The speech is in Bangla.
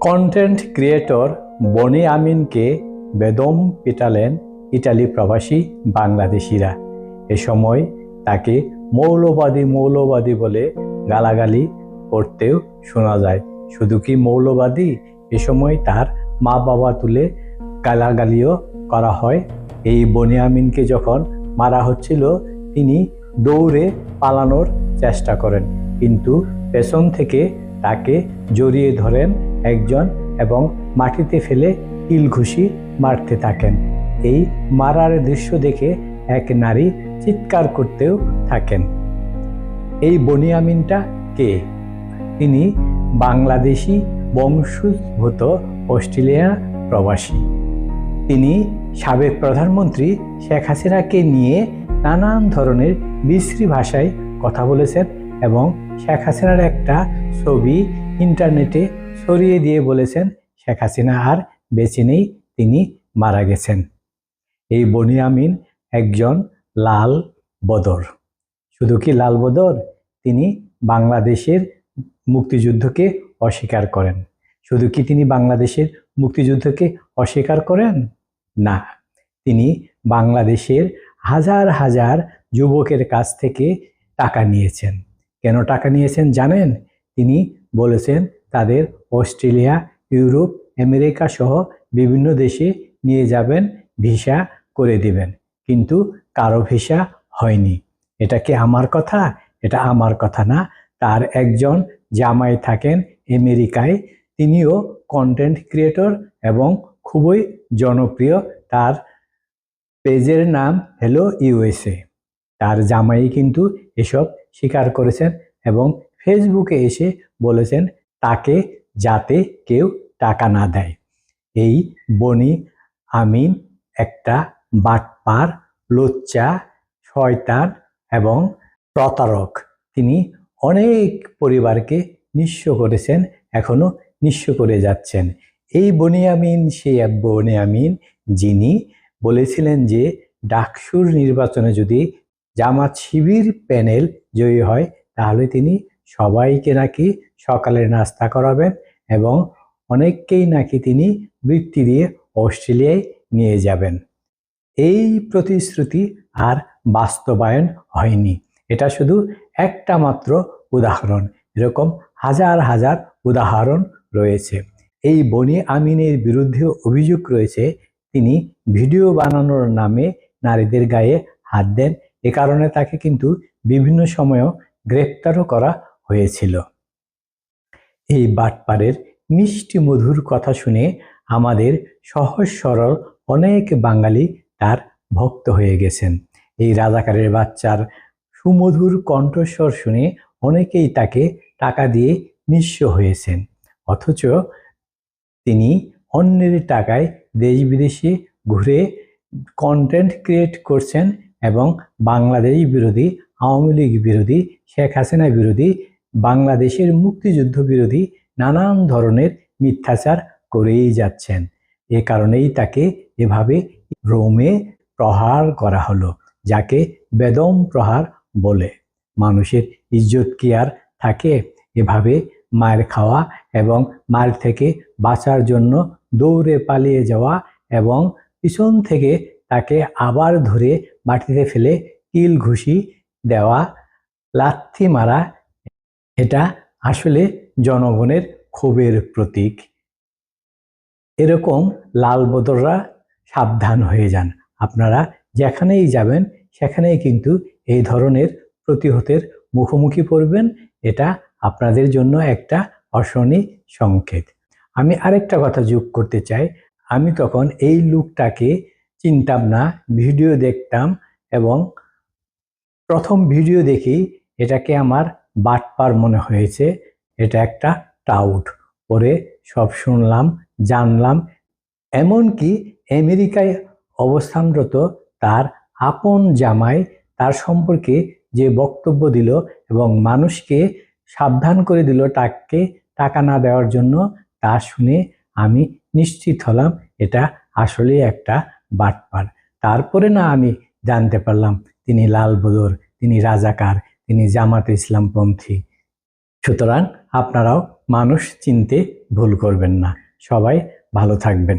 কন্টেন্ট ক্রিয়েটর বনি আমিনকে বেদম পিটালেন ইটালি প্রবাসী বাংলাদেশিরা। এ সময় তাকে মৌলবাদী বলে গালাগালি করতেও শোনা যায়। শুধু কি মৌলবাদী, এ সময় তার মা বাবা তুলে গালাগালিও করা হয়। এই বনি আমিনকে যখন মারা হচ্ছিল তিনি দৌড়ে পালানোর চেষ্টা করেন, কিন্তু পেছন থেকে তাকে জড়িয়ে ধরেন একজন এবং মাটিতে ফেলে কিল ঘুষি মারতে থাকেন। এই মারার দৃশ্য দেখে এক নারী চিৎকার করতেও থাকেন। এই বনি আমিনটা কে? তিনি বাংলাদেশি বংশোদ্ভূত অস্ট্রেলিয়া প্রবাসী। তিনি সাবেক প্রধানমন্ত্রী শেখ হাসিনাকে নিয়ে নানান ধরনের বিশ্রী ভাষায় কথা বলেছেন এবং শেখ হাসিনার একটা ছবি ইন্টারনেটে ছড়িয়ে দিয়ে বলেছেন শেখ হাসিনা আর বেঁচে নেই, তিনি মারা গেছেন। এই বনি আমিন একজন লাল বদর। শুধু কি লাল বদর, তিনি বাংলাদেশের মুক্তিযুদ্ধকে অস্বীকার করেন। শুধু কি তিনি বাংলাদেশের মুক্তিযুদ্ধকে অস্বীকার করেন? না, তিনি বাংলাদেশের হাজার হাজার যুবকের কাছ থেকে টাকা নিয়েছেন। কেন টাকা নিয়েছেন জানেন? তিনি বলেছেন তাদের অস্ট্রেলিয়া, ইউরোপ, আমেরিকা সহ বিভিন্ন দেশে নিয়ে যাবেন, ভিসা করে দিবেন, কিন্তু কারো ভিসা হয়নি। এটা কি আমার কথা? এটা আমার কথা না। তার একজন জামাই থাকেন আমেরিকায়, তিনিও কন্টেন্ট ক্রিয়েটর এবং খুবই জনপ্রিয়। তার পেজের নাম হলো ইউএসএ। তার জামাই কিন্তু এসব স্বীকার করেছেন এবং ফেসবুকে এসে বলেছেন তাকে যাতে কেউ টাকা না দেয়। এই বনি আমিন একটা বাটপার, লুচ্চা, শয়তান এবং প্রতারক। তিনি অনেক পরিবারকে নিঃস্ব করেছেন, এখনো নিঃস্ব করে যাচ্ছেন। এই বনি আমিন সেই বনি আমিন যিনি বলেছিলেন যে ডাকসুর নির্বাচনে যদি জামাত শিবির প্যানেল জয়ী হয় তাহলে তিনি সবাইকে নাকি সকালের নাস্তা করাবেন এবং অনেককেই নাকি তিনি বৃত্তি দিয়ে অস্ট্রেলিয়ায় নিয়ে যাবেন। এই প্রতিশ্রুতি আর বাস্তবায়ন হয়নি। এটা শুধু একটা মাত্র উদাহরণ, এরকম হাজার হাজার উদাহরণ রয়েছে। এই বনি আমিনের বিরুদ্ধে অভিযোগ রয়েছে তিনি ভিডিও বানানোর নামে নারীদের গায়ে হাত দেন। এ কারণে তাকে কিন্তু বিভিন্ন সময়েও গ্রেপ্তারও করা হয়েছিল। এই বাটপারের মিষ্টি মধুর কথা শুনে আমাদের সহজ সরল অনেক বাঙালি তার ভক্ত হয়ে গেছেন। এই রাজাকারের বাচ্চার সুমধুর কণ্ঠস্বর শুনে অনেকেই তাকে টাকা দিয়ে নিঃস্ব হয়েছেন, অথচ তিনি অন্যের টাকায় দেশ বিদেশে ঘুরে কন্টেন্ট ক্রিয়েট করছেন এবং বাংলাদেশ বিরোধী, আওয়ামী লীগ বিরোধী, শেখ হাসিনা বিরোধী, বাংলাদেশের মুক্তিযুদ্ধ বিরোধী নানান ধরনের মিথ্যাচার করেই যাচ্ছেন। এ কারণেই তাকে এভাবে রোমে প্রহার করা হলো, যাকে বেদম প্রহার বলে। মানুষের ইজ্জত কি আর থাকে? এভাবে মায়ের খাওয়া এবং মায়ের থেকে বাঁচার জন্য দৌড়ে পালিয়ে যাওয়া এবং পিছন থেকে তাকে আবার ধরে মাটিতে ফেলে কিল ঘুষি দেওয়া, লাথি মারা, এটা আসলে জনগণের ক্ষোভের প্রতীক। এরকম লাল বদররা সাবধান হয়ে যান। আপনারা যেখানেই যাবেন সেখানেই কিন্তু এই ধরনের প্রতিহতের মুখোমুখি পড়বেন। এটা আপনাদের জন্য একটা অশনি সংকেত। আমি আরেকটা কথা যোগ করতে চাই। আমি তখন এই লোকটাকে চিনতাম না, ভিডিও দেখতাম এবং প্রথম ভিডিও দেখি এটাকে আমার বাটপার মনে হয়েছে, এটা একটা টাউট। পরে সব শুনলাম, জানলাম। এমনকি আমেরিকায় অবস্থানরত তার আপন জামাই তার সম্পর্কে যে বক্তব্য দিল এবং মানুষকে সাবধান করে দিল তাকে টাকা না দেওয়ার জন্য, তা শুনে আমি নিশ্চিত হলাম এটা আসলে একটা বাটপার। তারপরে না আমি জানতে পারলাম তিনি লাল বদর, তিনি রাজাকার, তিনি জামাতে ইসলামপন্থী। সুতরাং আপনারাও মানুষ চিনতে ভুল করবেন না। সবাই ভালো থাকবেন।